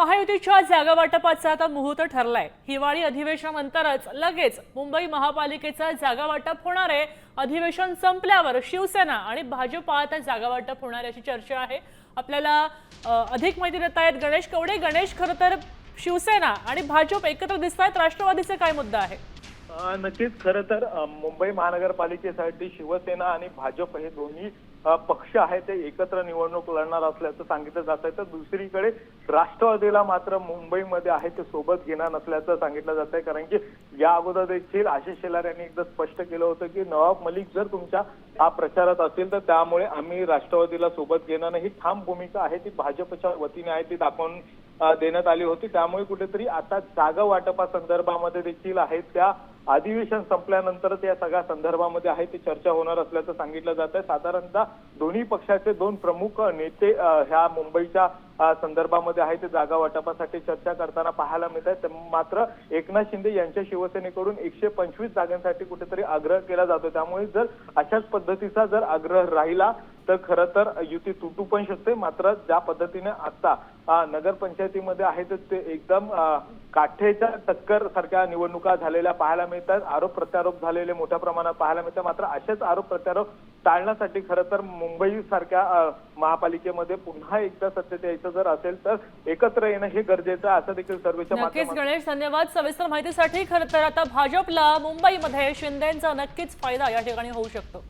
महायुतीच्या जागा वाटपाचा आता मुहूर्त ठरलाय। हिवाळी अधिवेशनानंतरच लगेच मुंबई महापालिकेचा जागा वाटप होणार आहे। अधिवेशन संपल्यावर शिवसेना आणि भाजप आता जागा वाटप होणार याची चर्चा आहे। आपल्याला अधिक माहिती देत आहेत गणेश कवडे। गणेश, खरं तर शिवसेना आणि भाजप एकत्र दिसतायत, राष्ट्रवादीचा काय मुद्दा आहे? नक्कीच खरं तर मुंबई महानगरपालिकेसाठी शिवसेना आणि भाजप हे दोन्ही पक्ष आहेत ते एकत्र निवडणूक लढणार असल्याचं सांगितलं जात आहे। तर दुसरीकडे राष्ट्रवादीला मात्र मुंबईमध्ये आहे ते सोबत घेणार नसल्याचं सांगितलं जात आहे, कारण की या अगोदर देखील आशिष शेलार यांनी एकदा स्पष्ट केलं होतं की नवाब मलिक जर तुमच्या प्रचारात असेल तर त्यामुळे आम्ही राष्ट्रवादीला सोबत घेणार नाही। ही ठाम भूमिका आहे ती भाजपच्या वतीने आहे ती दाखवून देण्यात आली होती। त्यामुळे कुठेतरी आता जागा वाटपासंदर्भामध्ये देखील आहे त्या अधिवेशन संपल्यानंतरच या सगळ्या संदर्भामध्ये आहे ती चर्चा होणार असल्याचं सांगितलं जात आहे। साधारणतः दोन्ही पक्षाचे दोन प्रमुख नेते ह्या मुंबईच्या संदर्भामध्ये आहे ते जागा वाटपासाठी चर्चा करताना पाहायला मिळत आहे। मात्र एकनाथ शिंदे यांच्या शिवसेनेकडून 125 जागांसाठी कुठेतरी आग्रह केला जातो। त्यामुळे जर अशाच पद्धतीचा जर आग्रह राहिला तर खरं तर युती तुटू पण शकते। मात्र ज्या पद्धतीने आता नगरपंचायतीमध्ये आहे ते एकदम काठेच्या टक्कर सारख्या निवडणुका झालेल्या पाहायला मिळतात। आरोप प्रत्यारोप झालेले मोठ्या प्रमाणात पाहायला मिळतात। मात्र असेच आरोप प्रत्यारोप टाळण्यासाठी खरं तर मुंबई सारख्या महापालिकेमध्ये पुन्हा एकदा सत्तेत यायचं जर असेल तर एकत्र येणं हे गरजेचं आहे असं देखील सर्वेच्या नक्कीच गणेश, धन्यवाद सविस्तर माहितीसाठी। खरं तर आता भाजपला मुंबईमध्ये शिंदेंचा नक्कीच फायदा या ठिकाणी होऊ शकतो।